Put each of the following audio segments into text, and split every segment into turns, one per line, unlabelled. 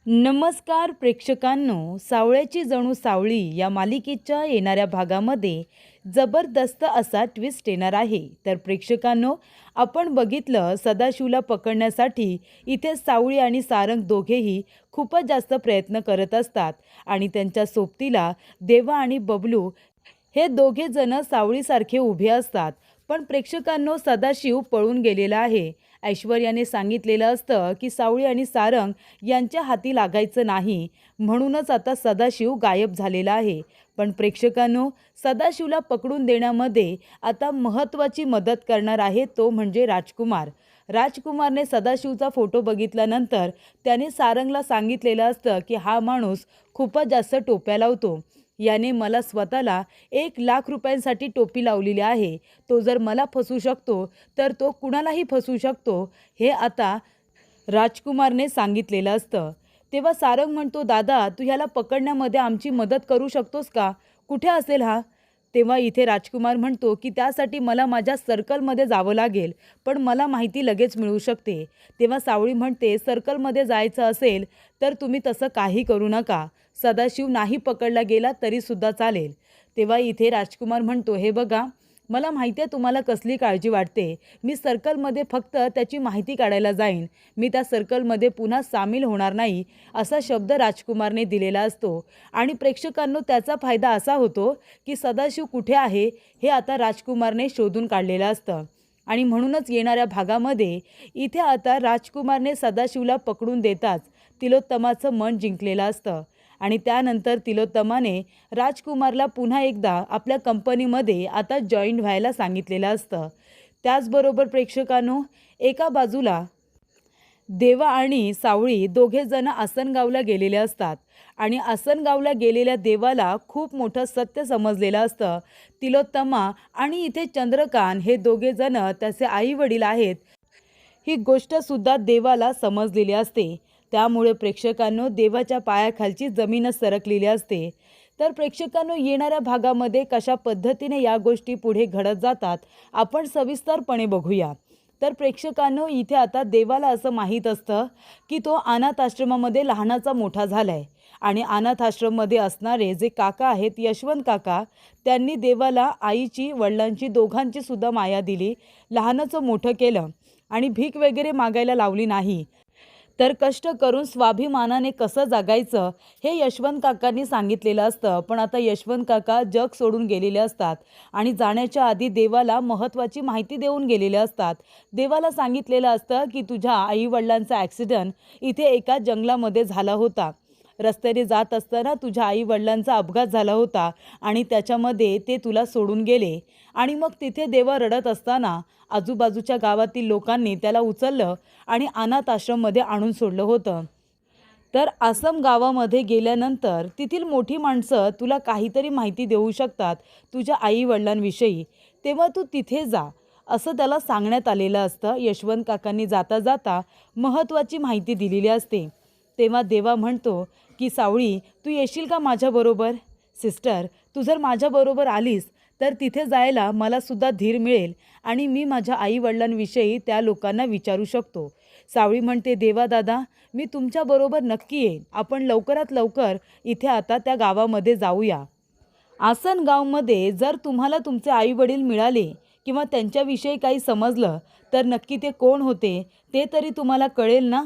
नमस्कार प्रेक्षकांनो, सावळ्याची जणू सावळी या मालिकेच्या येणाऱ्या भागामध्ये जबरदस्त असा ट्विस्ट येणार आहे. तर प्रेक्षकांनो, आपण बघितलं सदाशिवला पकडण्यासाठी इथे सावळी आणि सारंग दोघेही खूपच जास्त प्रयत्न करत असतात आणि त्यांच्या सोबतीला देवा आणि बबलू हे दोघे जण सावळीसारखे उभे असतात. पण प्रेक्षकांनो, सदाशिव पळून गेलेला आहे. ऐश्वर्याने सांगितलेलं असतं की सावळी आणि सारंग यांच्या हाती लागायचं नाही, म्हणूनच आता सदाशिव गायब झालेला आहे. पण प्रेक्षकांनो, सदाशिवला पकडून देण्यामध्ये आता महत्त्वाची मदत करणार आहे तो म्हणजे राजकुमार. राजकुमारने सदाशिवचा फोटो बघितल्यानंतर त्याने सारंगला सांगितलेलं असतं की हा माणूस खूपच जास्त टोप्या लावतो. याने मला स्वतःला 1,00,000 रुपयांसाठी टोपी लावलेली आहे. तो जर मला फसवू शकतो तर तो कुणालाही फसवू शकतो, हे आता राजकुमारने सांगितलेलं असतं. तेव्हा सारंग म्हणतो, दादा तू ह्याला पकडण्यामध्ये आमची मदत करू शकतोस का? कुठे असेल हा? तेव्हा इथे राजकुमार म्हणतो की त्यासाठी मला माझ्या सर्कलमध्ये जावं लागेल, पण मला माहिती लगेच मिळू शकते. तेव्हा सावळी म्हणते, सर्कलमध्ये जायचं असेल तर तुम्ही तसं काही करू नका. सदाशिव नाही पकडला गेला तरीसुद्धा चालेल. तेव्हा इथे राजकुमार म्हणतो, हे बघा, मला माहिती आहे तुम्हाला कसली काळजी वाटते. मी सर्कलमध्ये फक्त त्याची माहिती काढायला जाईन. मी त्या सर्कलमध्ये पुन्हा सामील होणार नाही, असा शब्द राजकुमारने दिलेला असतो. आणि प्रेक्षकांनो, त्याचा फायदा असा होतो की सदाशिव कुठे आहे हे आता राजकुमारने शोधून काढलेलं असतं. आणि म्हणूनच येणाऱ्या भागामध्ये इथे आता राजकुमारने सदाशिवला पकडून देताच तिलोत्तमाचं मन जिंकलेलं असतं. आणि त्यानंतर तिलोत्तमाने राजकुमारला पुन्हा एकदा आपल्या कंपनीमध्ये आता जॉईन व्हायला सांगितलेलं असतं. त्याचबरोबर प्रेक्षकांनो, एका बाजूला देवा आणि सावळी दोघेजण आसनगावला गेलेले असतात आणि आसनगावला गेलेल्या देवाला खूप मोठं सत्य समजलेलं असतं. तिलोत्तमा आणि इथे चंद्रकांत हे दोघेजण त्याचे आईवडील आहेत, ही गोष्टसुद्धा देवाला समजलेली असते. त्यामुळे प्रेक्षकांनो, देवाच्या पायाखालची जमीनच सरकलेली असते. तर प्रेक्षकांनो, येणाऱ्या भागामध्ये कशा पद्धतीने या गोष्टी पुढे घडत जातात आपण सविस्तरपणे बघूया. तर प्रेक्षकांनो, इथे आता देवाला असं माहीत असतं की तो अनाथ आश्रमामध्ये लहानाचा मोठा झाला आहे आणि अनाथ आश्रममध्ये असणारे जे काका आहेत, यशवंत काका, त्यांनी देवाला आईची, वडिलांची, दोघांची सुद्धा माया दिली, लहानाचं मोठं केलं आणि भीक वगैरे मागायला लावली नाही. तर कष्ट करून स्वाभिमानाने कसं जगायचं हे यशवंत काकांनी सांगितलेलं असतं. पण आता यशवंत काका जग सोडून गेलेले असतात आणि जाण्याच्या आधी देवाला महत्त्वाची माहिती देऊन गेलेले असतात. देवाला सांगितलेलं असतं की तुझ्या आईवडिलांचा ॲक्सिडेंट इथे एका जंगलामध्ये झाला होता. रस्त्याने जात असताना तुझ्या आईवडिलांचा अपघात झाला होता आणि त्याच्यामध्ये ते तुला सोडून गेले. आणि मग तिथे देवा रडत असताना आजूबाजूच्या गावातील लोकांनी त्याला उचललं आणि अनाथ आश्रममध्ये आणून सोडलं होतं. तर आसम गावामध्ये गेल्यानंतर तेथील मोठी माणसं तुला काहीतरी माहिती देऊ शकतात तुझ्या आईवडिलांविषयी, तेव्हा तू तिथे जा, असं त्याला सांगण्यात आलेलं असतं. यशवंत काकांनी जाता जाता महत्त्वाची माहिती दिलेली असते. तेव्हा देवा म्हणतो की सावळी, तू येशील का माझ्याबरोबर? सिस्टर, तू जर माझ्याबरोबर आलीस तर तिथे जायला मलासुद्धा धीर मिळेल आणि मी माझ्या आईवडिलांविषयी त्या लोकांना विचारू शकतो. सावळी म्हणते, देवा दादा, मी तुमच्याबरोबर नक्की येईन. आपण लवकरात लवकर इथे आता त्या गावामध्ये जाऊया. आसनगावमध्ये जर तुम्हाला तुमचे आईवडील मिळाले किंवा त्यांच्याविषयी काही समजलं तर नक्की ते कोण होते ते तरी तुम्हाला कळेल ना?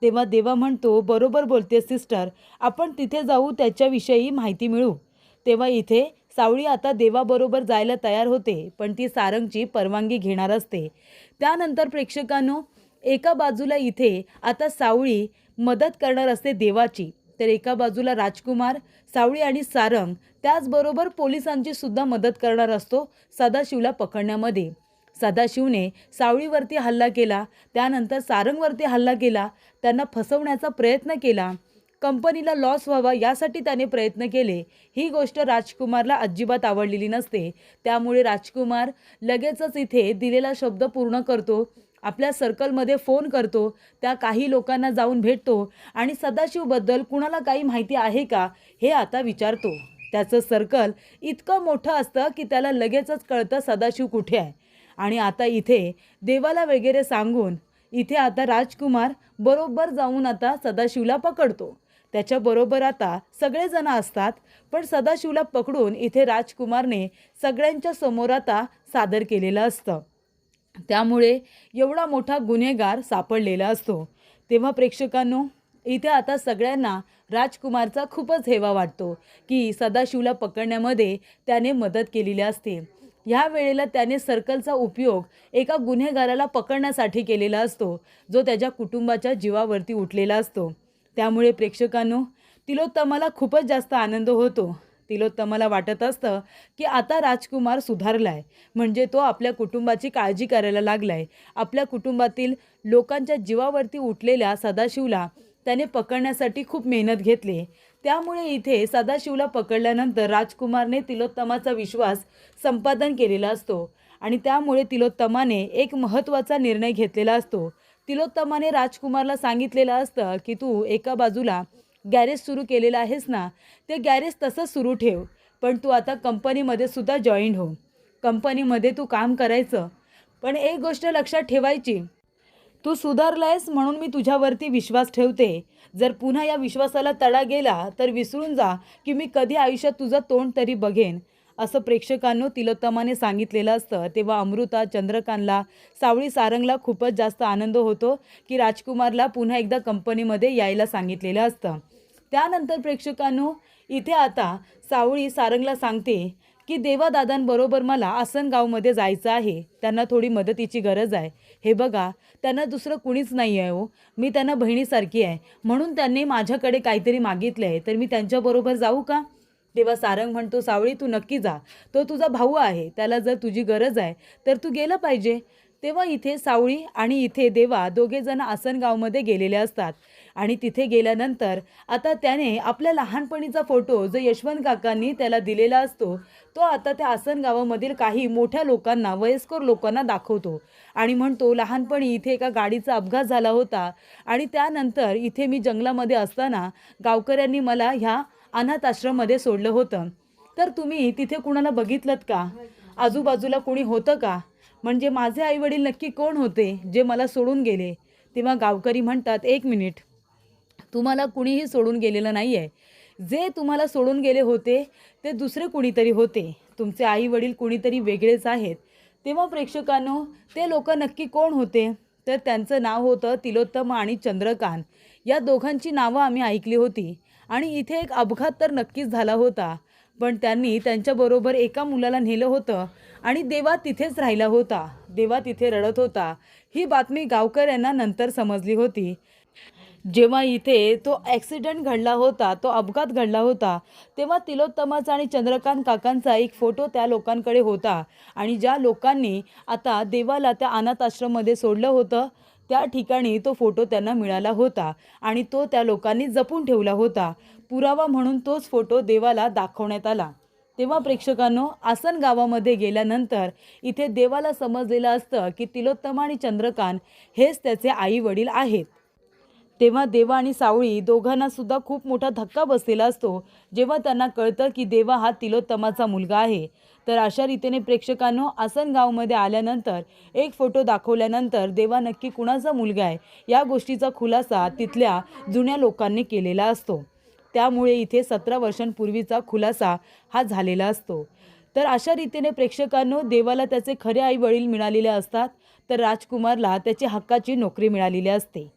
तेव्हा देवा म्हणतो, बरोबर बोलते सिस्टर, आपण तिथे जाऊ, त्याच्याविषयी माहिती मिळू. तेव्हा इथे सावळी आता देवाबरोबर जायला तयार होते, पण ती सारंगची परवानगी घेणार असते. त्यानंतर प्रेक्षकांनो, एका बाजूला इथे आता सावळी मदत करणार असते देवाची, तर एका बाजूला राजकुमार, सावळी आणि सारंग त्याचबरोबर पोलिसांची सुद्धा मदत करणार असतो सदाशिवला पकडण्यामध्ये. सदाशिवने सावळीवरती हल्ला केला, त्यानंतर सारंगवरती हल्ला केला, त्यांना फसवण्याचा प्रयत्न केला, कंपनीला लॉस व्हावा यासाठी त्याने प्रयत्न केले. ही गोष्ट राजकुमारला अजिबात आवडलेली नसते. त्यामुळे राजकुमार लगेचच इथे दिलेला शब्द पूर्ण करतो, आपल्या सर्कलमध्ये फोन करतो, त्या काही लोकांना जाऊन भेटतो आणि सदाशिवबद्दल कुणाला काही माहिती आहे का हे आता विचारतो. त्याचं सर्कल इतकं मोठं असतं की त्याला लगेचच कळतं सदाशिव कुठे आहे. आणि आता इथे देवाला वगैरे सांगून इथे आता राजकुमार बरोबर जाऊन आता सदाशिवला पकडतो. त्याच्याबरोबर आता सगळेजण असतात, पण सदाशिवला पकडून इथे राजकुमारने सगळ्यांच्या समोर आता सादर केलेलं असतं. त्यामुळे एवढा मोठा गुन्हेगार सापडलेला असतो. तेव्हा प्रेक्षकांनो, इथे आता सगळ्यांना राजकुमारचा खूपच हेवा वाटतो की सदाशिवला पकडण्यामध्ये त्याने मदत केलेली असते. ह्या वेळेला त्याने सर्कलचा उपयोग एका गुन्हेगाराला पकडण्यासाठी केलेला असतो, जो त्याच्या कुटुंबाच्या जीवावरती उठलेला असतो. त्यामुळे प्रेक्षकांनो, तिलोत्तमाला खूपच जास्त आनंद होतो. तिलोत्तमाला वाटत असतं की आता राजकुमार सुधारलाय, म्हणजे तो आपल्या कुटुंबाची काळजी करायला लागलाय. आपल्या कुटुंबातील लोकांच्या जीवावरती उठलेल्या सदाशिवला त्याने पकडण्यासाठी खूप मेहनत घेतली. त्यामुळे इथे सदाशिवला पकडल्यानंतर राजकुमारने तिलोत्तमाचा विश्वास संपादन केलेला असतो आणि त्यामुळे तिलोत्तमाने एक महत्त्वाचा निर्णय घेतलेला असतो. तिलोत्तमाने राजकुमारला सांगितलेलं असतं की तू एका बाजूला गॅरेज सुरू केलेलं आहेस ना, ते गॅरेज तसंच सुरू ठेव, पण तू आता कंपनीमध्ये सुद्धा जॉईन हो. कंपनीमध्ये तू काम करायचं, पण एक गोष्ट लक्षात ठेवायची, तू सुधारलायस म्हणून मी तुझ्यावरती विश्वास ठेवते. जर पुन्हा या विश्वासाला तडा गेला तर विसरून जा की मी कधी आयुष्यात तुझं तोंड तरी बघेन, असं प्रेक्षकांनो तिलोत्तमाने सांगितलेलं असतं. तेव्हा अमृता, चंद्रकांतला, सावळी, सारंगला खूपच जास्त आनंद होतो की राजकुमारला पुन्हा एकदा कंपनीमध्ये यायला सांगितलेलं असतं. त्यानंतर प्रेक्षकांनो, इथे आता सावळी सारंगला सांगते की देवादादांबरोबर मला आसनगावमध्ये जायचं आहे. त्यांना थोडी मदतीची गरज आहे. हे बघा, त्यांना दुसरं कुणीच नाही आहे हो. मी त्यांना बहिणीसारखी आहे, म्हणून त्यांनी माझ्याकडे काहीतरी मागितलं आहे, तर मी त्यांच्याबरोबर जाऊ का? तेव्हा सारंग म्हणतो, सावळी तू नक्की जा. तो तुझा भाऊ आहे, त्याला जर तुझी गरज आहे तर तू गेलं पाहिजे. तेव्हा इथे सावळी आणि इथे देवा दोघेजण आसनगावमध्ये गेलेले असतात आणि तिथे गेल्यानंतर आता त्याने आपल्या लहानपणीचा फोटो जो यशवंत काकांनी त्याला दिलेला असतो, तो आता त्या आसनगावामधील काही मोठ्या लोकांना, वयस्कर लोकांना दाखवतो आणि म्हणतो, लहानपणी इथे एका गाडीचा अपघात झाला होता आणि त्यानंतर इथे मी जंगलामध्ये असताना गावकऱ्यांनी मला ह्या अनाथ आश्रममध्ये सोडलं होतं. तर तुम्ही तिथे कुणाला बघितलंत का? आजूबाजूला कोणी होतं का? म्हणजे माझे आईवडील नक्की कोण होते जे मला सोडून गेले? तेव्हा गावकरी म्हणतात, एक मिनिट, तुम्हाला कुणीही सोडून गेलेलं नाही आहे. जे तुम्हाला सोडून गेले होते ते दुसरे कुणीतरी होते. तुमचे आईवडील कुणीतरी वेगळेच आहेत. तेव्हा प्रेक्षकांनो, ते लोक नक्की कोण होते? तर त्यांचं नाव होतं तिलोत्तमा आणि चंद्रकांत. या दोघांची नावं आम्ही ऐकली होती आणि इथे एक अपघात तर नक्कीच झाला होता, पण त्यांनी त्यांच्याबरोबर एका मुलाला नेलं होतं आणि देवा तिथेच राहिला होता. देवा तिथे रडत होता. ही बातमी गावकऱ्यांना नंतर समजली होती. जेव्हा इथे तो ॲक्सिडेंट घडला होता, तो अपघात घडला होता, तेव्हा तिलोत्तमाचा आणि चंद्रकांत काकांचा एक फोटो त्या लोकांकडे होता आणि ज्या लोकांनी आता देवाला त्या अनाथ आश्रममध्ये सोडलं होतं, त्या ठिकाणी तो फोटो त्यांना मिळाला होता आणि तो त्या लोकांनी जपून ठेवला होता. पुरावा म्हणून तोच फोटो देवाला दाखवण्यात आला. तेव्हा प्रेक्षकांनो, आसन गावामध्ये गेल्यानंतर इथे देवाला समजलेलं असतं की तिलोत्तमा आणि चंद्रकांत हेच त्याचे आई वडील आहेत. तेव्हा देवा आणि सावळी दोघांना सुद्धा खूप मोठा धक्का बसलेला असतो जेव्हा त्यांना कळतं की देवा हा तिलोत्तमाचा मुलगा आहे. तर अशा रीतीने प्रेक्षकांनो, आसनगावमध्ये आल्यानंतर एक फोटो दाखवल्यानंतर देवा नक्की कुणाचा मुलगा आहे या गोष्टीचा खुलासा तिथल्या जुन्या लोकांनी केलेला असतो. त्यामुळे इथे 17 वर्षांपूर्वीचा खुलासा हा झालेला असतो. तर अशा रीतीने प्रेक्षकांनो, देवाला त्याचे खरे आई वडील मिळालेले असतात, तर राजकुमारला त्याची हक्काची नोकरी मिळालेली असते.